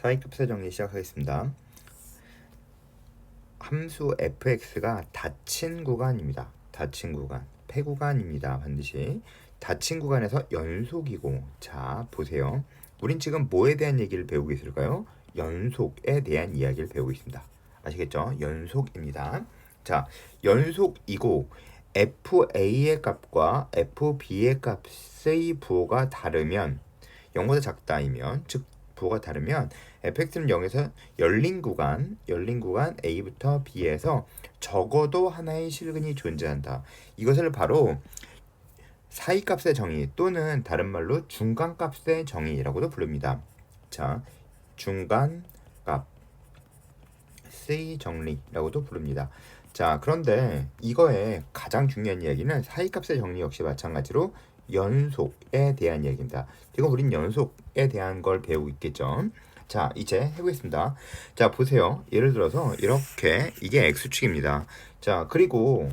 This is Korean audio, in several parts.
사이급세 정리 시작하겠습니다. 함수 fx가 닫힌 구간입니다. 닫힌 구간, 폐구간입니다. 반드시 닫힌 구간에서 연속이고, 자 보세요. 우린 지금 뭐에 대한 얘기를 배우고 있을까요? 연속에 대한 이야기를 배우고 있습니다. 아시겠죠? 연속입니다. 자, 연속이고 fa의 값과 fb의 값의 부호가 다르면, 0보다 작다이면, 즉 부호가 다르면 fx는 0에서 열린 구간 a부터 b에서 적어도 하나의 실근이 존재한다. 이것을 바로 사이값의 정의 또는 다른 말로 중간값의 정의라고도 부릅니다. 자, 중간값의 정리라고도 부릅니다. 자, 그런데 이거의 가장 중요한 이야기는 사이값의 정리 역시 마찬가지로 연속에 대한 이야기입니다. 지금 우린 연속에 대한 걸 배우고 있겠죠. 자, 이제 해보겠습니다. 자, 보세요. 예를 들어서 이렇게, 이게 x축입니다. 자, 그리고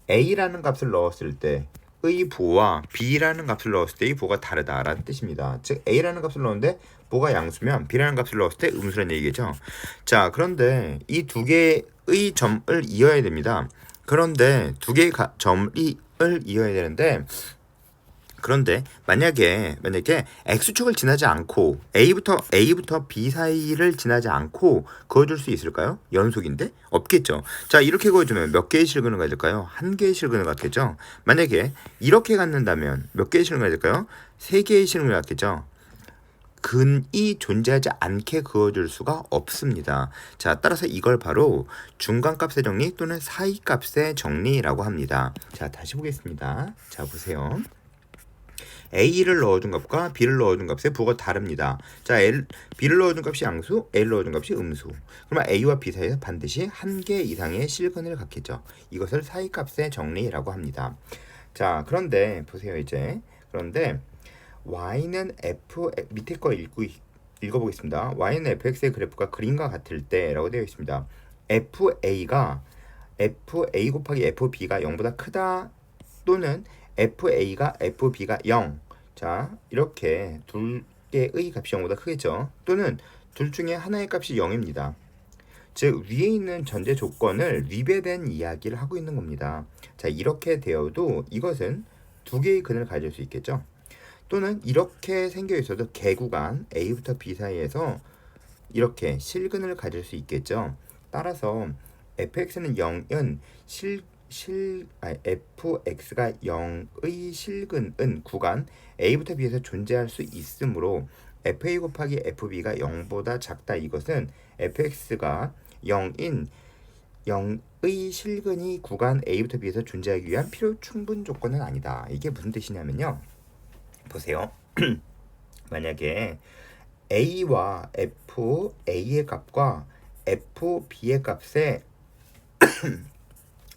a라는 값을 넣었을 때 의 부호와 b라는 값을 넣었을 때의 부호가 다르다라는 뜻입니다. 즉 a라는 값을 넣었는데 부호가 양수면 b라는 값을 넣었을 때 음수라는 얘기겠죠. 자, 그런데 이 두 개의 점을 이어야 됩니다. 그런데 두 개의 점을 이어야 되는데, 그런데 만약에 x축을 지나지 않고 a부터 b 사이를 지나지 않고 그어줄 수 있을까요? 연속인데 없겠죠. 자, 이렇게 그어주면 몇 개의 실근을 가질까요? 한 개의 실근을 갖겠죠. 만약에 이렇게 갖는다면 몇 개의 실근을 가질까요? 세 개의 실근을 갖겠죠. 근이 존재하지 않게 그어줄 수가 없습니다. 자, 따라서 이걸 바로 중간값의 정리 또는 사이값의 정리라고 합니다. 자, 다시 보겠습니다. 자, 보세요. a를 넣어준 값과 b를 넣어준 값의 부호가 다릅니다. 자, b를 넣어준 값이 양수, a를 넣어준 값이 음수. 그러면 a와 b 사이에서 반드시 한 개 이상의 실근을 갖겠죠. 이것을 사이값의 정리라고 합니다. 자, 그런데 보세요. 이제 그런데 y는 밑에 거 읽어보겠습니다. y는 fx의 그래프가 그림과 같을 때라고 되어 있습니다. fa가 fa 곱하기 fb가 0보다 크다, 또는 fa가 fb가 0. 자, 이렇게 두 개의 값이 0보다 크겠죠. 또는 둘 중에 하나의 값이 0입니다. 즉 위에 있는 전제 조건을 위배된 이야기를 하고 있는 겁니다. 자, 이렇게 되어도 이것은 두 개의 근을 가질 수 있겠죠. 또는 이렇게 생겨 있어도 개구간 a부터 b 사이에서 이렇게 실근을 가질 수 있겠죠. 따라서 fx는 0은 fx가 0의 실근은 구간 a부터 b에서 존재할 수 있으므로 fa 곱하기 fb가 0보다 작다. 이것은 fx가 0의 실근이 구간 a부터 b에서 존재하기 위한 필요 충분 조건은 아니다. 이게 무슨 뜻이냐면요. 보세요. 만약에 a와 fa의 값과 fb의 값의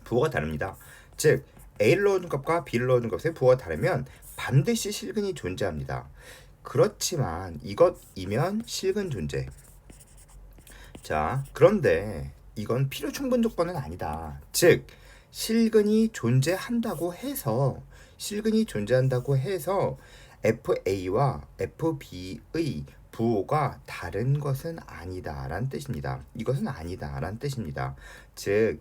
부호가 다릅니다. 즉 a를 넣어준 값과 b를 넣어준 값의 부호가 다르면 반드시 실근이 존재합니다. 그렇지만 이것이면 실근 존재. 자, 그런데 이건 필요 충분 조건은 아니다. 즉 실근이 존재한다고 해서 fa와 fb의 부호가 다른 것은 아니다라는 뜻입니다. 이것은 아니다라는 뜻입니다. 즉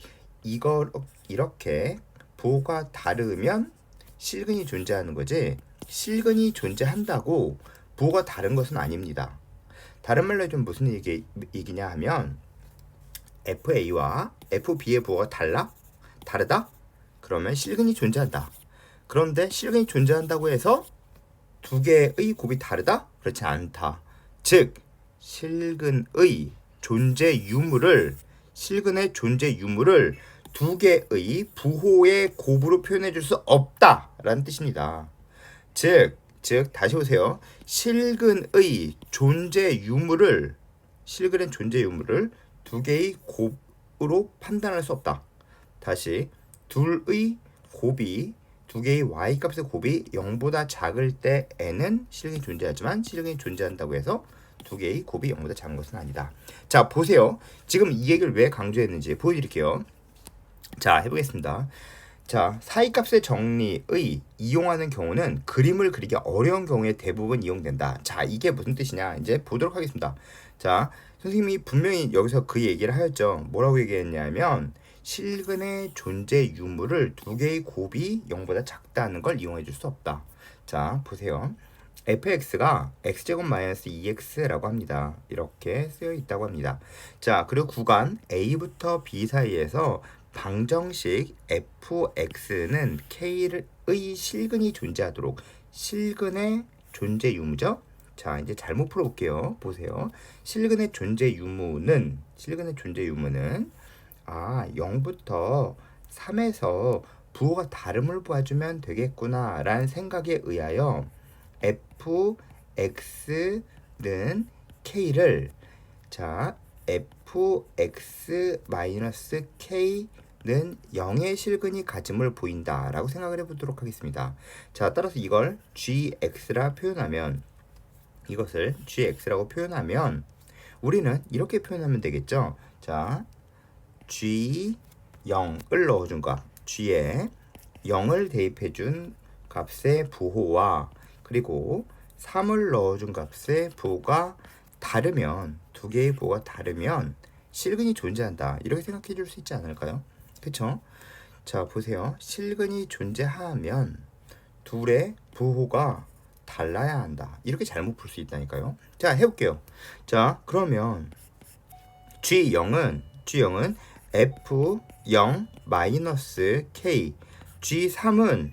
이렇게 부호가 다르면 실근이 존재하는 거지, 실근이 존재한다고 부호가 다른 것은 아닙니다. 다른 말로 좀 무슨 얘기냐 하면 fa와 fb의 부호가 다르다? 그러면 실근이 존재한다. 그런데 실근이 존재한다고 해서 두 개의 곱이 다르다? 그렇지 않다. 즉 실근의 존재 유무를 두 개의 부호의 곱으로 표현해 줄 수 없다라는 뜻입니다. 즉 다시 보세요. 실근의 존재 유무를 두 개의 곱으로 판단할 수 없다. 다시 두 개의 y값의 곱이 0보다 작을 때에는 실근이 존재하지만 실근이 존재한다고 해서 두 개의 곱이 0보다 작은 것은 아니다. 자, 보세요. 지금 이 얘기를 왜 강조했는지 보여드릴게요. 자, 해보겠습니다. 자, 사이값의 정리의 이용하는 경우는 그림을 그리기 어려운 경우에 대부분 이용된다. 자, 이게 무슨 뜻이냐? 이제 보도록 하겠습니다. 자, 선생님이 분명히 여기서 그 얘기를 하였죠. 뭐라고 얘기했냐면 실근의 존재 유무를 두 개의 곱이 0보다 작다는 걸 이용해 줄 수 없다. 자, 보세요. fx가 x제곱 마이너스 2x라고 합니다. 이렇게 쓰여 있다고 합니다. 자, 그리고 구간 a부터 b 사이에서 방정식 fx는 k의 실근이 존재하도록 실근의 존재 유무죠. 자, 이제 잘못 풀어볼게요. 보세요. 실근의 존재 유무는 0부터 3에서 부호가 다름을 봐주면 되겠구나 라는 생각에 의하여 fx는 k를 자 fx-k는 0의 실근이 가짐을 보인다 라고 생각을 해보도록 하겠습니다. 자, 따라서 이걸 gx라 표현하면 이것을 gx라고 표현하면 우리는 이렇게 표현하면 되겠죠. 자, g 0을 넣어준 값 g에 0을 대입해준 값의 부호와 그리고 3을 넣어준 값의 부호가 다르면 두 개의 부호가 다르면 실근이 존재한다. 이렇게 생각해 줄 수 있지 않을까요? 그쵸? 자, 보세요. 실근이 존재하면 둘의 부호가 달라야 한다. 이렇게 잘못 풀 수 있다니까요. 자, 해볼게요. 자, 그러면 G0은 F0-K, G3은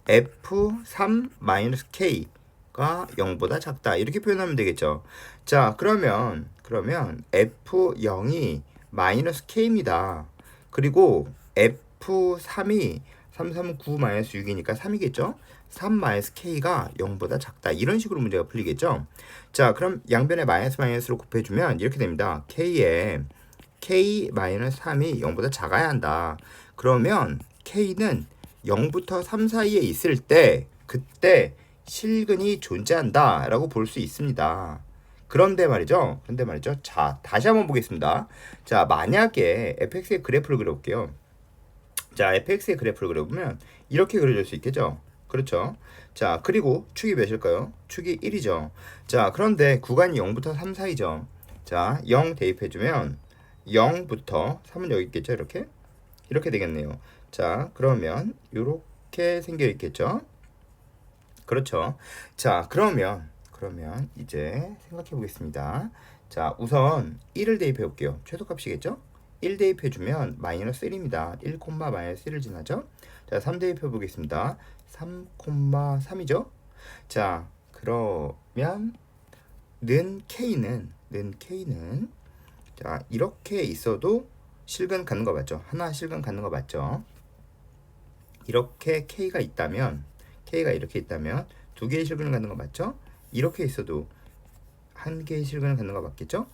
F3-K가 0보다 작다. 이렇게 표현하면 되겠죠. 자, 그러면 F0이 마이너스 K입니다. 그리고 F3이 3, 3, 9, 마이너스 6이니까 3이겠죠? 3 마이너스 K가 0보다 작다. 이런 식으로 문제가 풀리겠죠? 자, 그럼 양변에 마이너스로 곱해주면 이렇게 됩니다. K에 K 마이너스 3이 0보다 작아야 한다. 그러면 K는 0부터 3 사이에 있을 때 그때 실근이 존재한다 라고 볼 수 있습니다. 그런데 말이죠. 자, 다시 한번 보겠습니다. 자, 만약에 fx의 그래프를 그려볼게요. 자, fx의 그래프를 그려보면 이렇게 그려줄 수 있겠죠. 그렇죠. 자, 그리고 축이 몇일까요? 축이 1이죠. 자, 그런데 구간이 0부터 3 사이죠. 자, 0 대입해주면 0부터 3은 여기 있겠죠. 이렇게 되겠네요. 자, 그러면 이렇게 생겨 있겠죠. 그렇죠. 자, 그러면 이제 생각해 보겠습니다. 자, 우선 1을 대입해 볼게요. 최소값이겠죠? 1 대입해 주면 마이너스 1입니다. 1, 마이너스 1을 지나죠? 자, 3 대입해 보겠습니다. 3, 3이죠? 자, 그러면 는 K는 자, 이렇게 있어도 실근 갖는 거 맞죠? 하나 실근 갖는 거 맞죠? 이렇게 K가 이렇게 있다면 두 개의 실근을 갖는 거 맞죠? 이렇게 있어도 한 개의 실근을 갖는 거 맞겠죠?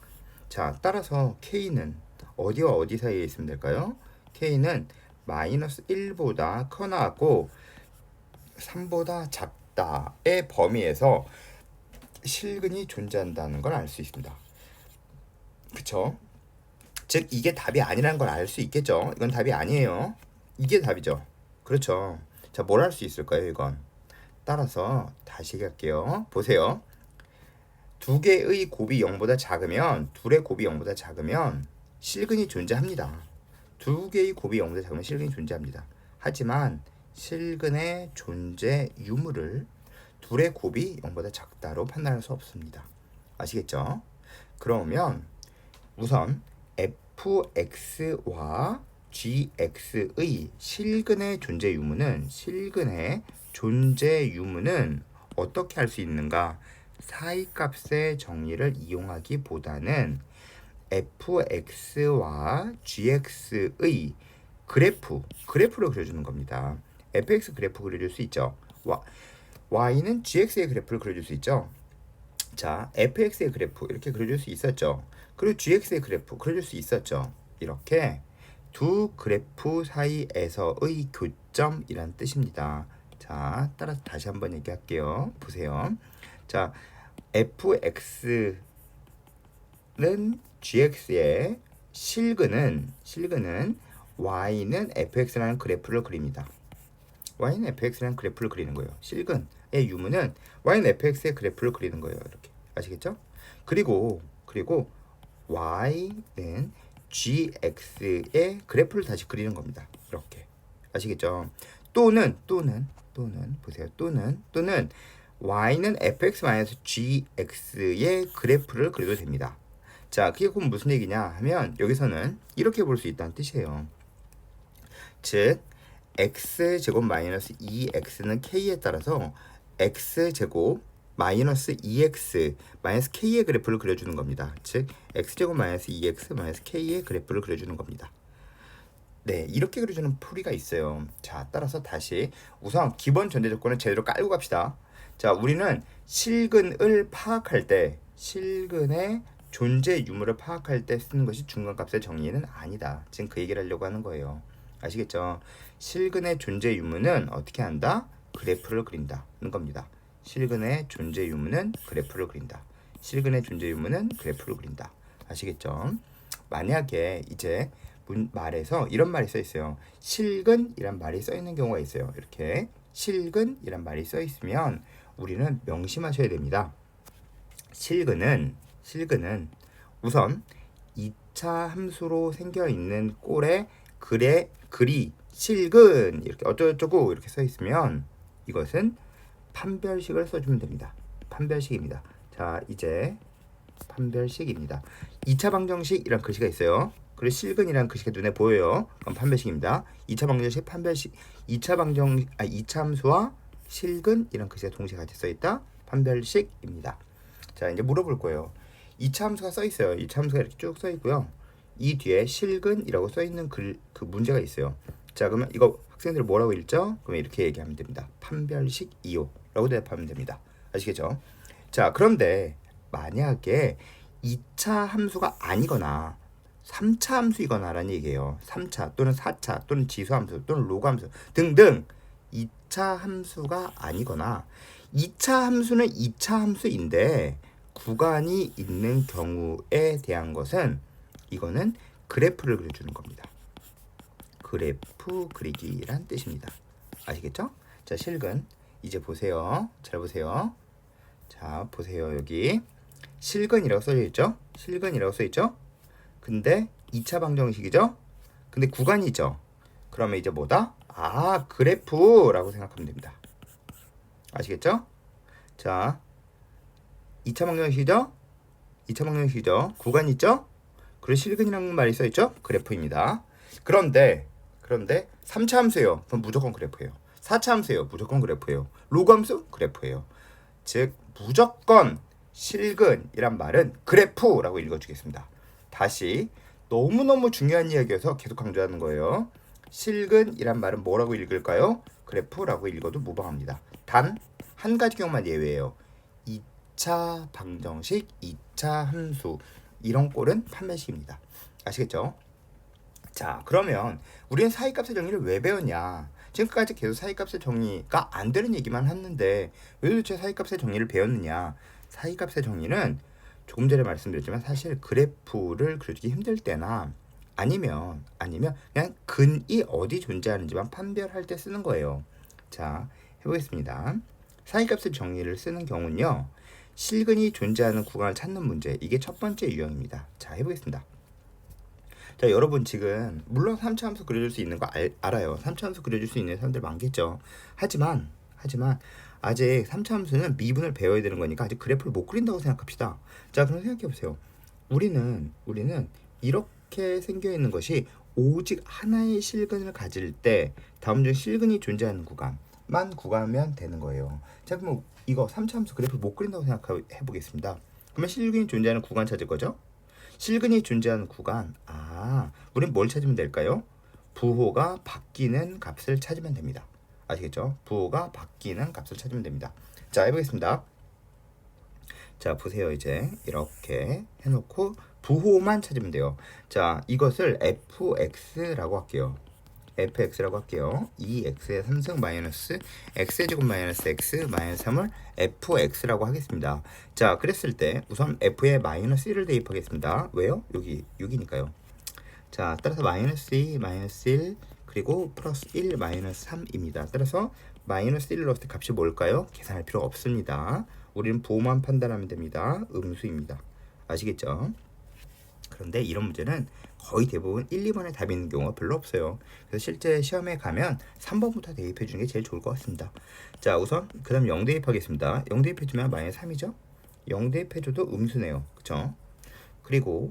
자, 따라서 K는 어디와 어디 사이에 있으면 될까요? K는 마이너스 1보다 커나고 3보다 작다의 범위에서 실근이 존재한다는 걸 알 수 있습니다. 그쵸? 즉 이게 답이 아니라는 걸 알 수 있겠죠? 이건 답이 아니에요. 이게 답이죠. 그렇죠. 자, 뭘 할 수 있을까요, 이건? 따라서 다시 얘기할게요. 보세요. 두 개의 곱이 0보다 작으면 둘의 곱이 0보다 작으면 실근이 존재합니다. 두 개의 곱이 0보다 작으면 실근이 존재합니다. 하지만 실근의 존재 유무를 둘의 곱이 0보다 작다로 판단할 수 없습니다. 아시겠죠? 그러면 우선 fx와 gx의 실근의 존재 유무는 어떻게 할 수 있는가? 사이값의 정리를 이용하기보다는 fx와 gx의 그래프를 그려주는 겁니다. fx 그래프 그려줄 수 있죠. y는 gx의 그래프를 그려줄 수 있죠. 자, fx의 그래프 이렇게 그려줄 수 있었죠. 그리고 gx의 그래프 그려줄 수 있었죠. 이렇게 두 그래프 사이에서의 교점이란 뜻입니다. 자, 따라서 다시 한번 얘기할게요. 보세요. 자, fx는 gx의 실근은 y는 fx라는 그래프를 그립니다. y는 fx라는 그래프를 그리는 거예요. 실근의 유무는 y는 fx의 그래프를 그리는 거예요. 이렇게 아시겠죠? 그리고 y는 gx의 그래프를 다시 그리는 겁니다. 이렇게 아시겠죠? 또는 보세요. 또는 y는 fx-gx의 그래프를 그려도 됩니다. 자, 그게 곧 무슨 얘기냐 하면 여기서는 이렇게 볼 수 있다는 뜻이에요. 즉 x제곱 마이너스 2x는 k에 따라서 x제곱 마이너스 2x 마이너스 k의 그래프를 그려주는 겁니다. 즉 x제곱 마이너스 2x 마이너스 k의 그래프를 그려주는 겁니다. 네, 이렇게 그려주는 풀이가 있어요. 자, 따라서 다시 우선 기본 전제 조건을 제대로 깔고 갑시다. 자, 우리는 실근을 파악할 때, 실근의 존재 유무를 파악할 때 쓰는 것이 중간값의 정의는 아니다. 지금 그 얘기를 하려고 하는 거예요. 아시겠죠? 실근의 존재 유무는 어떻게 한다? 그래프를 그린다는 겁니다. 실근의 존재 유무는 그래프를 그린다. 실근의 존재 유무는 그래프를 그린다. 아시겠죠? 만약에 이제 말에서 이런 말이 써 있어요. 실근이란 말이 써 있는 경우가 있어요. 이렇게 실근이란 말이 써 있으면 우리는 명심하셔야 됩니다. 실근은 우선 2차 함수로 생겨 있는 꼴에 글이 실근 이렇게 어쩌고저쩌고 이렇게 써 있으면 이것은 판별식을 써주면 됩니다. 판별식입니다. 자, 이제 판별식입니다. 2차 방정식이란 글씨가 있어요. 그리고 실근이라는 글씨가 눈에 보여요. 그럼 판별식입니다. 2차 방정식 판별식 2차 함수와 실근이라는 글씨가 동시에 같이 써 있다. 판별식입니다. 자, 이제 물어볼 거예요. 2차 함수가 써 있어요. 2차 함수가 이렇게 쭉 써 있고요. 이 뒤에 실근이라고 써 있는 그 문제가 있어요. 자, 그러면 이거 학생들 뭐라고 읽죠? 그러면 이렇게 얘기하면 됩니다. 판별식 2호라고 대답하면 됩니다. 아시겠죠? 자, 그런데 만약에 2차 함수가 아니거나 3차 함수이거나라는 얘기예요. 3차 또는 4차 또는 지수함수 또는 로그함수 등등 2차 함수가 아니거나 2차 함수는 2차 함수인데 구간이 있는 경우에 대한 것은 이거는 그래프를 그려주는 겁니다. 그래프 그리기란 뜻입니다. 아시겠죠? 자, 실근 이제 보세요. 잘 보세요. 자, 보세요. 여기 실근이라고 써져 있죠? 실근이라고 써 있죠? 근데 2차 방정식이죠? 근데 구간이죠? 그러면 이제 뭐다? 아, 그래프라고 생각하면 됩니다. 아시겠죠? 자, 2차 방정식이죠? 2차 방정식이죠? 구간 있죠? 그리고 실근이라는 말이 써있죠? 그래프입니다. 그런데 3차 함수예요. 그럼 무조건 그래프예요. 4차 함수예요. 무조건 그래프예요. 로그 함수? 그래프예요. 즉 무조건 실근이란 말은 그래프라고 읽어주겠습니다. 다시 너무너무 중요한 이야기여서 계속 강조하는 거예요. 실근이란 말은 뭐라고 읽을까요? 그래프라고 읽어도 무방합니다. 단 한 가지 경우만 예외예요. 2차 방정식, 2차 함수 이런 꼴은 판별식입니다. 아시겠죠? 자, 그러면 우리는 사이값의 정의를 왜 배웠냐? 지금까지 계속 사이값의 정의가 안 되는 얘기만 했는데 왜 도대체 사이값의 정의를 배웠느냐? 사이값의 정의는 조금 전에 말씀드렸지만 사실 그래프를 그려주기 힘들 때나 아니면 그냥 근이 어디 존재하는지만 판별할 때 쓰는 거예요. 자, 해보겠습니다. 사이값의 정의를 쓰는 경우는요. 실근이 존재하는 구간을 찾는 문제. 이게 첫 번째 유형입니다. 자, 해보겠습니다. 자, 여러분 지금 물론 3차 함수 그려줄 수 있는 거 알아요. 3차 함수 그려줄 수 있는 사람들 많겠죠. 하지만 아직 3차 함수는 미분을 배워야 되는 거니까 아직 그래프를 못 그린다고 생각합시다. 자, 그럼 생각해 보세요. 우리는 이렇게 생겨 있는 것이 오직 하나의 실근을 가질 때 다음 중 실근이 존재하는 구간만 구하면 되는 거예요. 자, 그럼 이거 3차 함수 그래프를 못 그린다고 생각해 보겠습니다. 그러면 실근이 존재하는 구간 찾을 거죠? 실근이 존재하는 구간. 우린 뭘 찾으면 될까요? 부호가 바뀌는 값을 찾으면 됩니다. 아시겠죠? 부호가 바뀌는 값을 찾으면 됩니다. 자, 해보겠습니다. 자, 보세요. 이제 이렇게 해놓고 부호만 찾으면 돼요. 자, 이것을 fx라고 할게요. fx라고 할게요. 2x의 3승 마이너스 x제곱 마이너스 x 마이너스 3을 fx라고 하겠습니다. 자, 그랬을 때 우선 f에 마이너스 1을 대입하겠습니다. 왜요? 여기 6이니까요. 자, 따라서 마이너스 2, 마이너스 1, 그리고 플러스 1, 마이너스 3입니다. 따라서 마이너스 1을 넣었을 때 값이 뭘까요? 계산할 필요 없습니다. 우리는 부호만 판단하면 됩니다. 음수입니다. 아시겠죠? 그런데 이런 문제는 거의 대부분 1, 2번에 답이 있는 경우가 별로 없어요. 그래서 실제 시험에 가면 3번부터 대입해 주는 게 제일 좋을 것 같습니다. 자, 우선 그 다음 0 대입하겠습니다. 0 대입해 주면 마이너스 3이죠? 0 대입해 줘도 음수네요. 그쵸? 그리고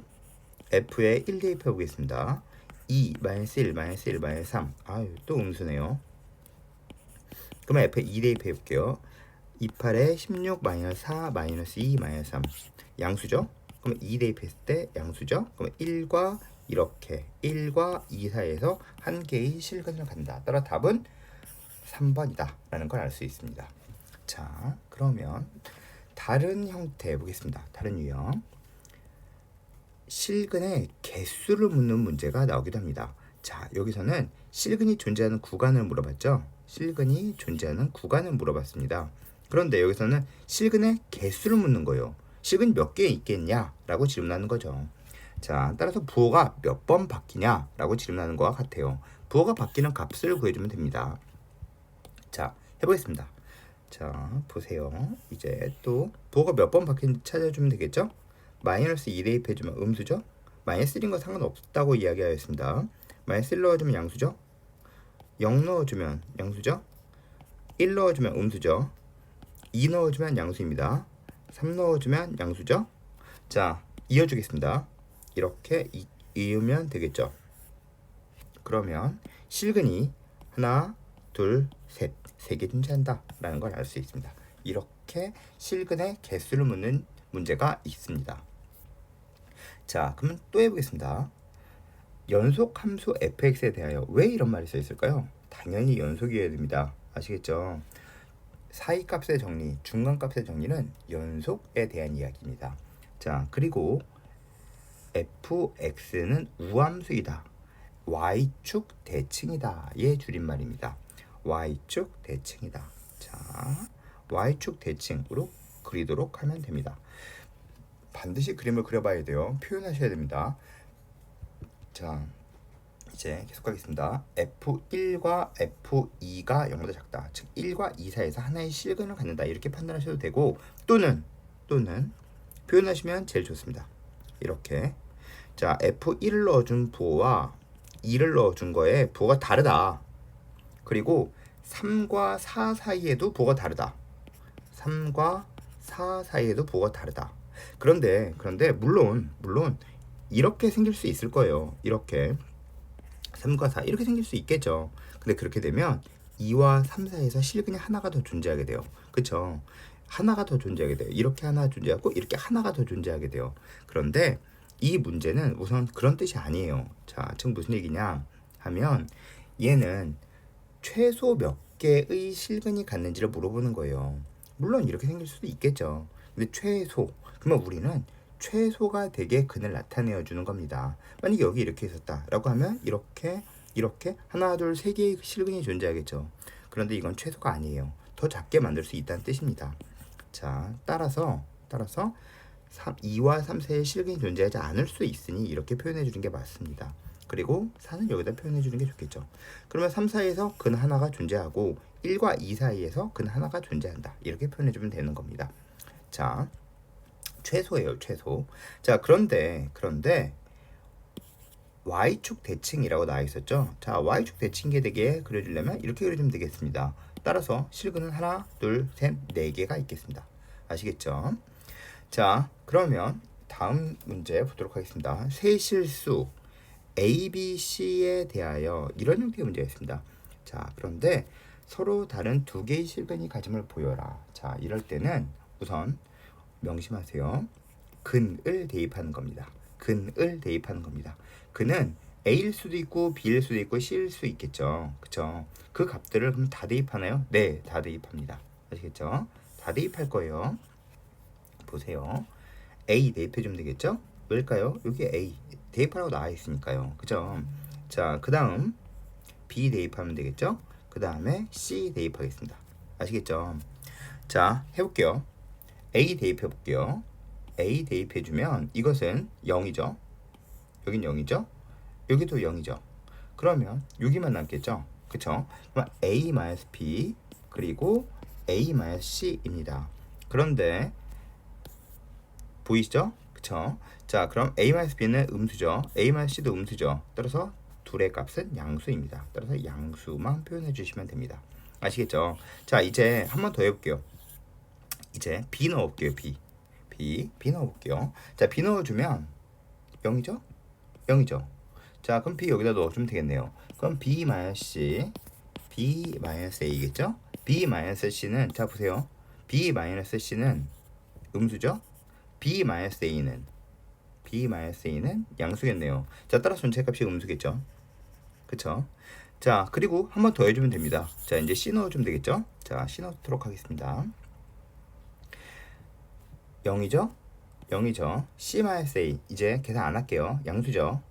F에 1 대입해 보겠습니다. 2, 마이너스 1, 마이너스 1, 마이너스 3. 아유, 또 음수네요. 그러면 F에 2 대입해 볼게요. 28에 16, 마이너스 4, 마이너스 2, 마이너스 3. 양수죠? 그러면 2 대입했을 때 양수죠? 그러면 1과 이렇게 1과 2 사이에서 한 개의 실근을 간다. 따라 답은 3번이다 라는 걸 알 수 있습니다. 자, 그러면 다른 형태 보겠습니다. 다른 유형. 실근의 개수를 묻는 문제가 나오기도 합니다. 자, 여기서는 실근이 존재하는 구간을 물어봤죠. 실근이 존재하는 구간을 물어봤습니다. 그런데 여기서는 실근의 개수를 묻는 거예요. 실근이 몇 개 있겠냐 라고 질문하는 거죠. 자, 따라서 부호가 몇 번 바뀌냐 라고 질문하는 것과 같아요. 부호가 바뀌는 값을 구해주면 됩니다. 자, 해보겠습니다. 자, 보세요. 이제 또 부호가 몇 번 바뀌는지 찾아주면 되겠죠. 마이너스 2 대입해주면 음수죠. 마이너스 1인 건 상관없다고 이야기하였습니다. 마이너스 1 넣어주면 양수죠. 0 넣어주면 양수죠. 1 넣어주면 음수죠. 2 넣어주면 양수입니다. 3 넣어주면 양수죠. 자, 이어주겠습니다. 이렇게 이으면 되겠죠. 그러면 실근이 하나, 둘, 셋, 3개 존재한다 라는 걸 알 수 있습니다. 이렇게 실근의 개수를 묻는 문제가 있습니다. 자, 그러면 또 해보겠습니다. 연속 함수 fx에 대하여 왜 이런 말이 써 있을까요? 당연히 연속이어야 됩니다. 아시겠죠? 사이값의 정리, 중간값의 정리는 연속에 대한 이야기입니다. 자, 그리고 fx는 우함수이다. y축 대칭이다. 의 줄임말입니다. y축 대칭이다. 자, y축 대칭으로 그리도록 하면 됩니다. 반드시 그림을 그려봐야 돼요. 표현하셔야 됩니다. 자, 이제 계속 가겠습니다. F1과 F2가 0보다 작다. 즉 1과 2 사이에서 하나의 실근을 갖는다. 이렇게 판단하셔도 되고 또는 표현하시면 제일 좋습니다. 이렇게 자, F1을 넣어준 부호와 2를 넣어준 거에 부호가 다르다. 그리고 3과 4 사이에도 부호가 다르다. 3과 4 사이에도 부호가 다르다. 그런데 물론 이렇게 생길 수 있을 거예요. 이렇게 3과 4 이렇게 생길 수 있겠죠. 근데 그렇게 되면 2와 3 사이에서 실근이 하나가 더 존재하게 돼요. 그쵸? 하나가 더 존재하게 돼요. 이렇게 하나 존재하고 이렇게 하나가 더 존재하게 돼요. 그런데 이 문제는 우선 그런 뜻이 아니에요. 자, 지금 무슨 얘기냐 하면 얘는 최소 몇 개의 실근이 갖는지를 물어보는 거예요. 물론 이렇게 생길 수도 있겠죠. 근데 최소, 그러면 우리는 최소가 되게 근을 나타내어 주는 겁니다. 만약에 여기 이렇게 있었다라고 하면 이렇게 하나, 둘, 세 개의 실근이 존재하겠죠. 그런데 이건 최소가 아니에요. 더 작게 만들 수 있다는 뜻입니다. 자, 따라서 2와 3 사이에 실근이 존재하지 않을 수 있으니 이렇게 표현해 주는 게 맞습니다. 그리고 4는 여기다 표현해 주는 게 좋겠죠. 그러면 3 사이에서 근 하나가 존재하고 1과 2 사이에서 근 하나가 존재한다. 이렇게 표현해 주면 되는 겁니다. 자, 최소예요, 최소. 자, 그런데 y축 대칭이라고 나와 있었죠. 자, y축 대칭이 되게 그려주려면 이렇게 그려주면 되겠습니다. 따라서 실근은 하나, 둘, 셋, 4개가 있겠습니다. 아시겠죠? 자, 그러면 다음 문제 보도록 하겠습니다. 세실수 A, B, C에 대하여 이런 형태의 문제가 있습니다. 자, 그런데 서로 다른 두 개의 실근이 가짐을 보여라. 자, 이럴 때는 우선 명심하세요. 근을 대입하는 겁니다. 근을 대입하는 겁니다. 근은 A일 수도 있고 B일 수도 있고 C일 수 있겠죠. 그쵸? 그 값들을 그럼 다 대입하나요? 네, 다 대입합니다. 아시겠죠? 다 대입할 거예요. 보세요. A 대입해주면 되겠죠? 왜일까요? 여기 A 대입하라고 나와 있으니까요. 그죠? 자, 그 다음 B 대입하면 되겠죠? 그 다음에 C 대입하겠습니다. 아시겠죠? 자, 해볼게요. A 대입해볼게요. A 대입해주면 이것은 0이죠. 여긴 0이죠. 여기도 0이죠. 그러면 6이만 남겠죠. 그쵸? 그럼 A-B 그리고 A-C입니다. 그런데 보이시죠? 그쵸? 자, 그럼 A-B는 음수죠. A-C도 음수죠. 따라서 둘의 값은 양수입니다. 따라서 양수만 표현해 주시면 됩니다. 아시겠죠? 자, 이제 한 번 더 해볼게요. 이제 B 넣어볼게요. B 넣어볼게요. 자, B 넣어주면 0이죠? 0이죠. 자, 그럼 B 여기다 넣어주면 되겠네요. 그럼 B-C, B-A겠죠? B-C는, 자, 보세요. B-C는 음수죠? B-A는 양수겠네요. 자, 따라서 전체 값이 음수겠죠? 그쵸? 자, 그리고 한 번 더 해주면 됩니다. 자, 이제 C 넣어주면 되겠죠? 자, C 넣도록 하겠습니다. 0이죠? 0이죠. C-A 이제 계산 안 할게요. 양수죠.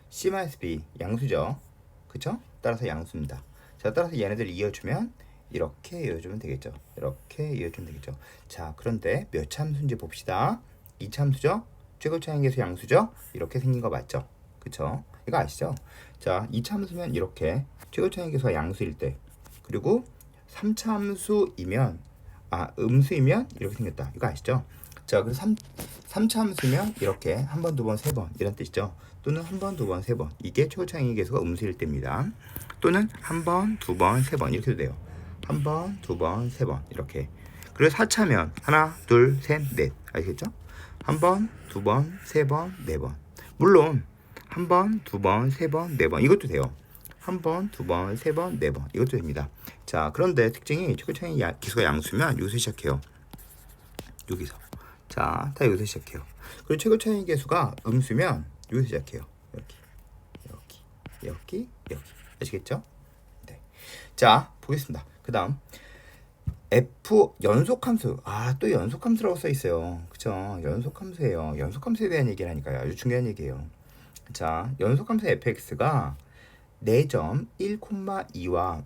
C-B 양수죠. 그쵸? 따라서 양수입니다. 자, 따라서 얘네들 이어주면 이렇게 이어주면 되겠죠. 이렇게 이어주면 되겠죠. 자, 그런데 몇 참수인지 봅시다. 2참수죠? 최고차항계수 양수죠? 이렇게 생긴 거 맞죠? 그쵸? 이거 아시죠? 자, 2참수면 이렇게 최고차항계수가 양수일 때, 그리고 3참수이면 음수이면 이렇게 생겼다. 이거 아시죠? 자, 그래서 3참수면 이렇게 한 번, 두 번, 세 번 이런 뜻이죠. 또는 한 번, 두 번, 세 번. 이게 최고차항의 계수가 음수일 때입니다. 또는 한 번, 두 번, 세 번 이렇게 돼요. 한 번, 두 번, 세 번 이렇게. 그리고 4차면 하나, 둘, 셋, 넷. 아시겠죠? 한 번, 두 번, 세 번, 네 번. 물론 한 번, 두 번, 세 번, 네 번 이것도 돼요. 한 번, 두 번, 세 번, 네 번 이것도 됩니다. 자, 그런데 특징이 최고차항의 계수가 양수면 여기서 시작해요. 여기서. 자, 다 여기서 시작해요. 그리고 최고차항의 계수가 음수면 여기서 시작해요. 여기. 아시겠죠? 네. 자, 보겠습니다. 그 다음 F 연속함수. 또 연속함수라고 써 있어요. 그쵸? 연속함수예요. 연속함수에 대한 얘기를 하니까요. 아주 중요한 얘기예요. 자, 연속함수 fx가 4점 1,2와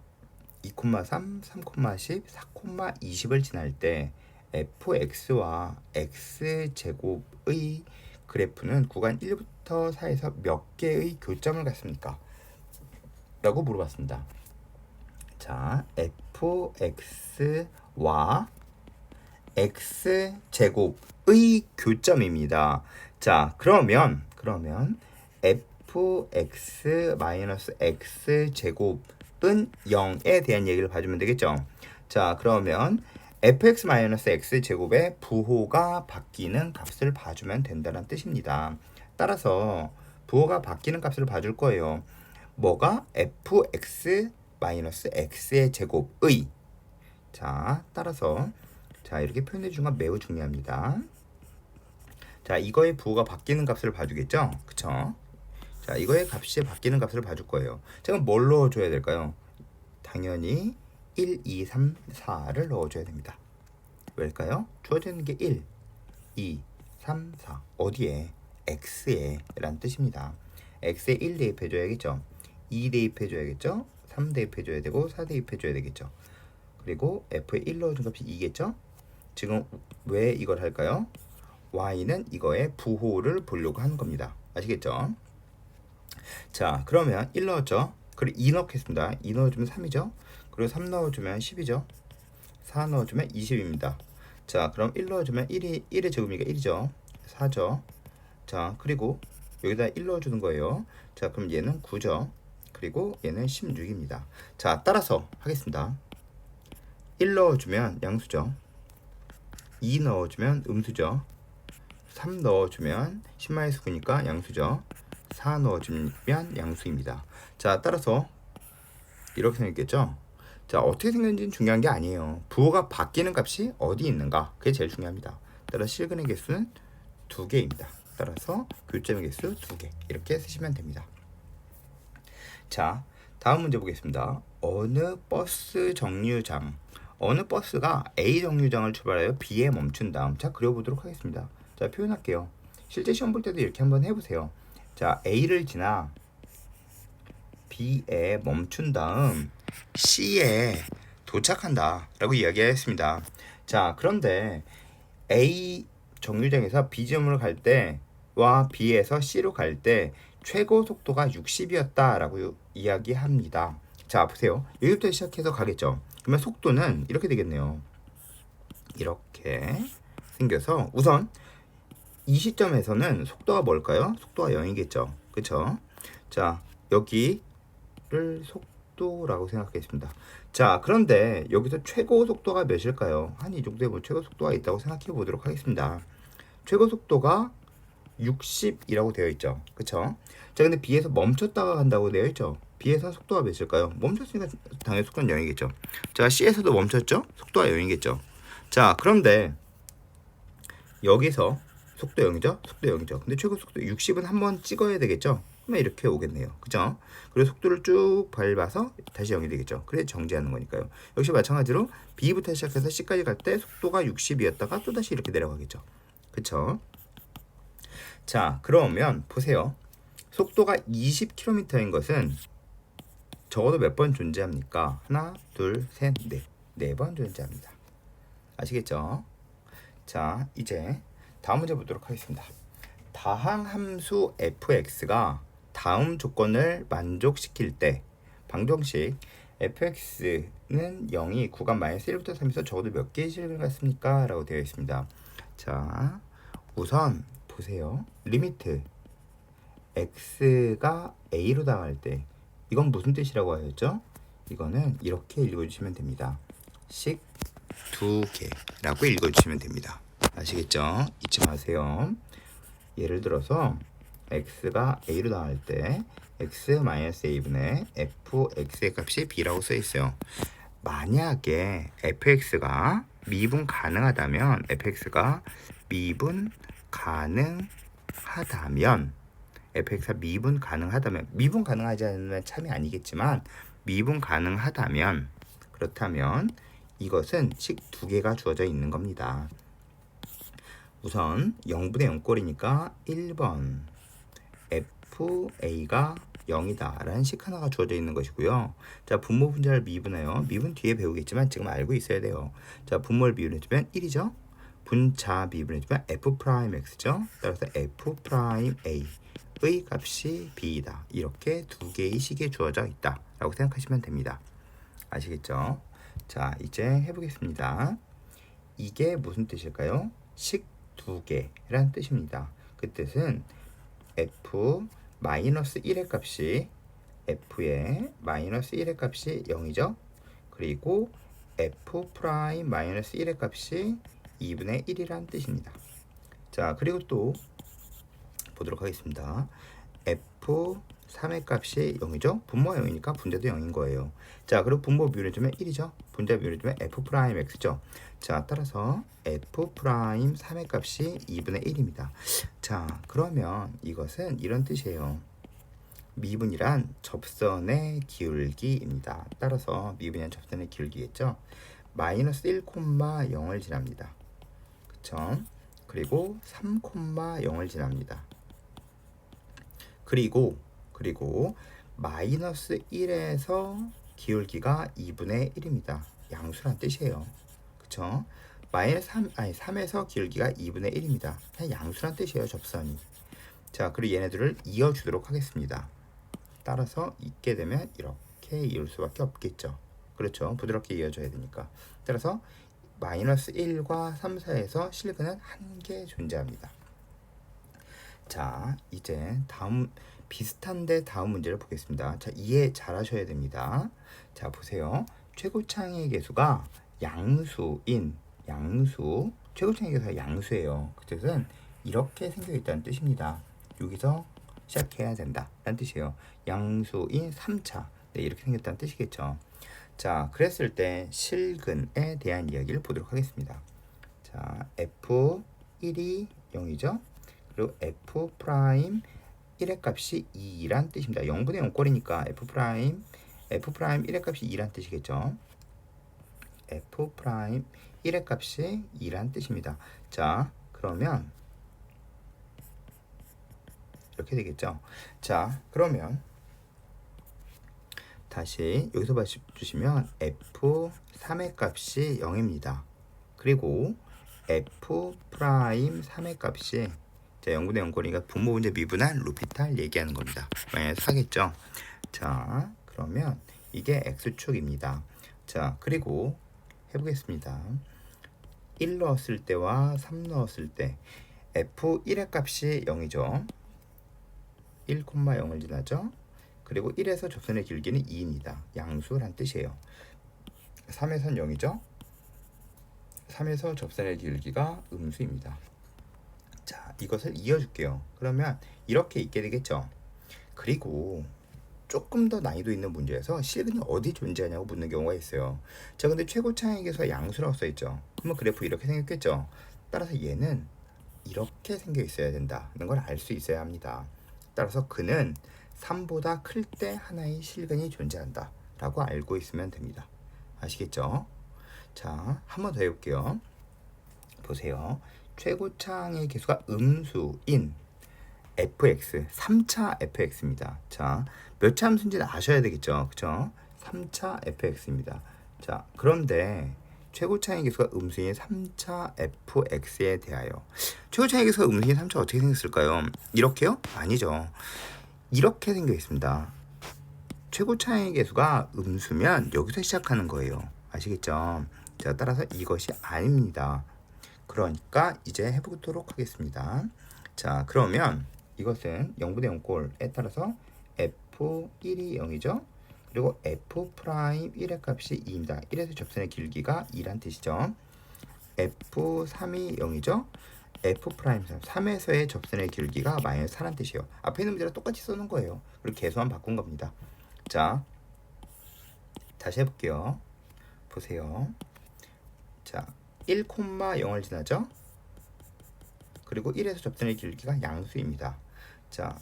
2,3, 3,10, 4,20을 지날 때 fx와 x제곱의 그래프는 구간 1부터 4에서 몇 개의 교점을 갖습니까? 라고 물어봤습니다. 자, fx와 x제곱의 교점입니다. 자, 그러면 fx-x제곱은 0에 대한 얘기를 봐주면 되겠죠. 자, 그러면 fx-x제곱의 부호가 바뀌는 값을 봐주면 된다는 뜻입니다. 따라서 부호가 바뀌는 값을 봐줄 거예요. 뭐가? fx-x의 제곱의. 자, 따라서 자, 이렇게 표현해 주는 건 매우 중요합니다. 자, 이거의 부호가 바뀌는 값을 봐주겠죠? 그쵸? 자, 이거의 값이 바뀌는 값을 봐줄 거예요. 제가 뭘 넣어줘야 될까요? 당연히 1, 2, 3, 4를 넣어줘야 됩니다. 왜일까요? 주어지는 게 1, 2, 3, 4 어디에? x에 라는 뜻입니다. x에 1 대입해줘야겠죠? 2 대입해줘야겠죠? 3 대입해줘야 되고 4 대입해줘야 되겠죠? 그리고 f에 1 넣어준 값이 2겠죠? 지금 왜 이걸 할까요? y는 이거의 부호를 보려고 하는 겁니다. 아시겠죠? 자, 그러면 1 넣었죠? 그리고 2 넣겠습니다. 2 넣어주면 3이죠? 그리고 3 넣어주면 10이죠? 4 넣어주면 20입니다. 자, 그럼 1 넣어주면 1의 제곱이니까 1이죠? 4죠? 자, 그리고 여기다 1 넣어주는 거예요. 자, 그럼 얘는 9죠? 그리고 얘는 16입니다. 자, 따라서 하겠습니다. 1 넣어주면 양수죠? 2 넣어주면 음수죠? 3 넣어주면 10-9니까 양수죠? 4 넣어주면 양수입니다. 자, 따라서 이렇게 생겼겠죠? 자, 어떻게 생겼는지는 중요한 게 아니에요. 부호가 바뀌는 값이 어디 있는가? 그게 제일 중요합니다. 따라서 실근의 개수는 2개입니다. 따라서 교점의 개수 2개 이렇게 쓰시면 됩니다. 자, 다음 문제 보겠습니다. 어느 버스가 A 정류장을 출발하여 B에 멈춘 다음, 자, 그려보도록 하겠습니다. 자, 표현할게요. 실제 시험 볼 때도 이렇게 한번 해보세요. 자, A를 지나 B에 멈춘 다음 C에 도착한다 라고 이야기했습니다. 자, 그런데 A 정류장에서 B 지점으로 갈 때와 B에서 C로 갈 때 최고 속도가 60이었다라고 이야기합니다. 자, 보세요. 여기부터 시작해서 가겠죠. 그러면 속도는 이렇게 되겠네요. 이렇게 생겨서 우선 이 시점에서는 속도가 뭘까요? 속도가 0이겠죠. 그쵸? 자, 여기를 속도라고 생각하겠습니다. 자, 그런데 여기서 최고 속도가 몇일까요? 한 이 정도의 뭐 최고 속도가 있다고 생각해 보도록 하겠습니다. 최고 속도가 60이라고 되어 있죠. 그쵸? 자, 근데 B에서 멈췄다가 간다고 되어 있죠. B에서 속도가 몇일까요? 멈췄으니까 당연히 속도는 0이겠죠. 자, C에서도 멈췄죠? 속도가 0이겠죠. 자, 그런데 여기서 속도 0이죠? 속도 0이죠. 근데 최고 속도 60은 한번 찍어야 되겠죠? 그러면 이렇게 오겠네요. 그죠? 그리고 속도를 쭉 밟아서 다시 0이 되겠죠. 그래 정지하는 거니까요. 역시 마찬가지로 B부터 시작해서 C까지 갈 때 속도가 60이었다가 또다시 이렇게 내려가겠죠. 그쵸? 자, 그러면 보세요. 속도가 20km인 것은 적어도 몇 번 존재합니까? 하나, 둘, 셋, 넷. 4번 존재합니다. 아시겠죠? 자, 이제 다음 문제 보도록 하겠습니다. 다항함수 fx가 다음 조건을 만족시킬 때 방정식 fx는 0이 구간 -1부터 3에서 적어도 몇 개의 실을 갖습니까? 라고 되어 있습니다. 자, 우선 보세요. 리미트 x가 a로 당할 때 이건 무슨 뜻이라고 하였죠? 이거는 이렇게 읽어주시면 됩니다. 식 2개라고 읽어주시면 됩니다. 아시겠죠? 잊지 마세요. 예를 들어서 x가 a로 당할 때 x-a분의 fx의 값이 b라고 써 있어요. 만약에 fx가 미분 가능하다면 fx가 미분 가능하다면 미분 가능하지 않으면 참이 아니겠지만 미분 가능하다면 그렇다면 이것은 식 2개가 주어져 있는 겁니다. 우선 0분의 0꼴이니까 1번 fa가 0이다 라는 식 하나가 주어져 있는 것이고요. 자, 분모 분자를 미분해요. 미분 뒤에 배우겠지만 지금 알고 있어야 돼요. 자, 분모를 미분해주면 1이죠. 분자 미분해주면 f'x죠. 따라서 f'a의 값이 b이다. 이렇게 2개의 식이 주어져 있다 라고 생각하시면 됩니다. 아시겠죠? 자, 이제 해보겠습니다. 이게 무슨 뜻일까요? 식 2개란 뜻입니다. 그 뜻은 f-1의 값이 f의 -1의 값이 0이죠. 그리고 f'-1의 값이 2분의 1이란 뜻입니다. 자, 그리고 또 보도록 하겠습니다. f3의 값이 0이죠. 분모가 0이니까 분자도 0인 거예요. 자, 그리고 분모 비율해주면 1이죠. 분자 비율해주면 f'x죠. 자, 따라서 f'3의 값이 2분의 1입니다. 자, 그러면 이것은 이런 뜻이에요. 미분이란 접선의 기울기입니다. 따라서 미분이란 접선의 기울기겠죠. -1,0을 지납니다. 그쵸? 그리고 3,0을 지납니다. 그리고 -1에서 기울기가 2분의 1입니다. 양수란 뜻이에요. 그쵸? 3에서 기울기가 2분의 1입니다. 그냥 양수란 뜻이에요, 접선이. 자, 그리고 얘네들을 이어주도록 하겠습니다. 따라서 있게 되면 이렇게 이을 수밖에 없겠죠. 그렇죠? 부드럽게 이어져야 되니까. 따라서 -1과 3 사이에서 실근은 한 개 존재합니다. 자, 이제 비슷한데 다음 문제를 보겠습니다. 자, 이해 잘 하셔야 됩니다. 자, 보세요. 최고창의 개수가 최고창의 개수가 양수예요. 그 뜻은 이렇게 생겨 있다는 뜻입니다. 여기서 시작해야 된다 라는 뜻이에요. 양수인 3차. 네, 이렇게 생겼다는 뜻이겠죠. 자, 그랬을 때 실근에 대한 이야기를 보도록 하겠습니다. 자, f1이 0이죠. 그리고 f'1의 값이 2란 뜻입니다. 0분의 0꼴이니까 f'1의 값이 2란 뜻이겠죠. f'1의 값이 2란 뜻입니다. 자, 그러면 이렇게 되겠죠. 자, 그러면 다시 여기서 봐주시면 f3의 값이 0입니다. 그리고 f'3의 값이 자, 0분의 0꼴이니까 분모분제 미분한 루피탈 얘기하는 겁니다. 만약에 4겠죠. 자, 그러면 이게 x축입니다. 자, 그리고 해보겠습니다. 1 넣었을 때와 3 넣었을 때 f1의 값이 0이죠. 1,0을 지나죠. 그리고 1에서 접선의 길기는 2입니다. 양수란 뜻이에요. 3에선 0이죠. 3에서 접선의 길기가 음수입니다. 자, 이것을 이어줄게요. 그러면 이렇게 있게 되겠죠. 그리고 조금 더 난이도 있는 문제에서 실근이 어디 존재하냐고 묻는 경우가 있어요. 자, 근데 최고차항에서 양수라고 써있죠. 그러면 그래프 이렇게 생겼겠죠. 따라서 얘는 이렇게 생겨 있어야 된다는 걸 알 수 있어야 합니다. 따라서 그는 3보다 클 때 하나의 실근이 존재한다 라고 알고 있으면 됩니다. 아시겠죠? 자, 한 번 더 해볼게요. 보세요. 최고차항의 개수가 음수인 fx, 3차 fx입니다. 자, 몇 차 함수인지는 아셔야 되겠죠. 그쵸? 3차 fx입니다. 자, 그런데 최고차항의 개수가 음수인 3차 fx에 대하여 최고차항의 개수가 음수인 3차 어떻게 생겼을까요? 이렇게요? 아니죠. 이렇게 생겨 있습니다. 최고차항의 개수가 음수면 여기서 시작하는 거예요. 아시겠죠? 자, 따라서 이것이 아닙니다. 그러니까 이제 해보도록 하겠습니다. 자, 그러면 이것은 0분의 0꼴에 따라서 f1이 0이죠. 그리고 f'1의 값이 2입니다. 1에서 접선의 길기가 2란 뜻이죠. f3이 0이죠. f'3, 3에서의 접선의 길기가 마이너스 4란 뜻이에요. 앞에 있는 문제랑 똑같이 써놓은 거예요. 그리고 개수만 바꾼 겁니다. 자, 다시 해볼게요. 보세요. 자, 1,0을 지나죠. 그리고 1에서 접선의 길기가 양수입니다. 자,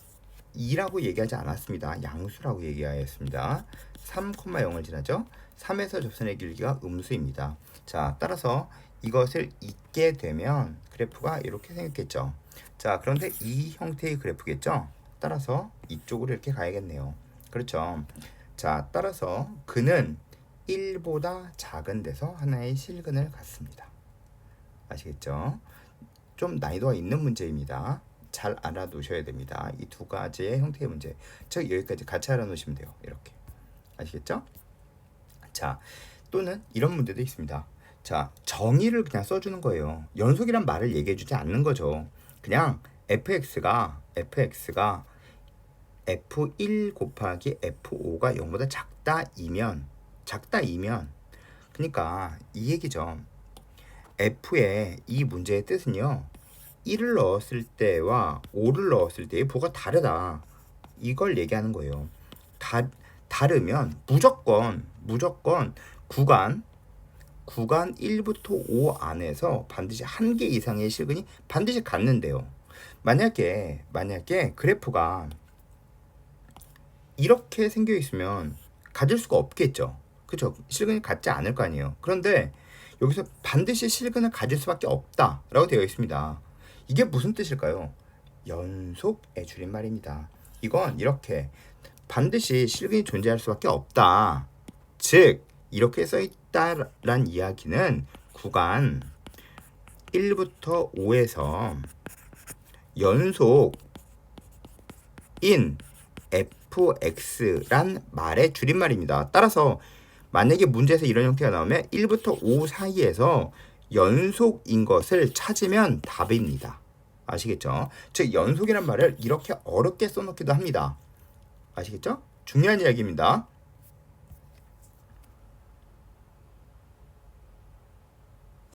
2라고 얘기하지 않았습니다. 양수라고 얘기하였습니다. 3,0을 지나죠. 3에서 접선의 길기가 음수입니다. 자, 따라서 이것을 잊게 되면 그래프가 이렇게 생겼겠죠. 자, 그런데 이 형태의 그래프겠죠. 따라서 이쪽으로 이렇게 가야겠네요. 그렇죠. 자, 따라서 그는 1보다 작은 데서 하나의 실근을 갖습니다. 아시겠죠? 좀 난이도가 있는 문제입니다. 잘 알아두셔야 됩니다. 이 두 가지의 형태의 문제. 즉 여기까지 같이 알아놓으시면 돼요. 이렇게. 아시겠죠? 자, 또는 이런 문제도 있습니다. 자, 정의를 그냥 써주는 거예요. 연속이란 말을 얘기해주지 않는 거죠. 그냥 fx가 f1 곱하기 f5가 0보다 작다이면 그러니까 이 얘기죠. f의 이 문제의 뜻은요. 1을 넣었을 때와 5를 넣었을 때의 부가 다르다. 이걸 얘기하는 거예요. 다르면 무조건 구간 1부터 5 안에서 반드시 한 개 이상의 실근이 반드시 갖는데요. 만약에 그래프가 이렇게 생겨 있으면 가질 수가 없겠죠. 그렇죠? 실근이 갖지 않을 거 아니에요. 그런데 여기서 반드시 실근을 가질 수밖에 없다라고 되어 있습니다. 이게 무슨 뜻일까요? 연속의 줄임말입니다. 이건 이렇게 반드시 실근이 존재할 수밖에 없다. 즉 이렇게 써있다란 이야기는 구간 1부터 5에서 연속인 fx란 말의 줄임말입니다. 따라서 만약에 문제에서 이런 형태가 나오면 1부터 5 사이에서 연속인 것을 찾으면 답입니다. 아시겠죠? 즉 연속이란 말을 이렇게 어렵게 써놓기도 합니다. 아시겠죠? 중요한 이야기입니다.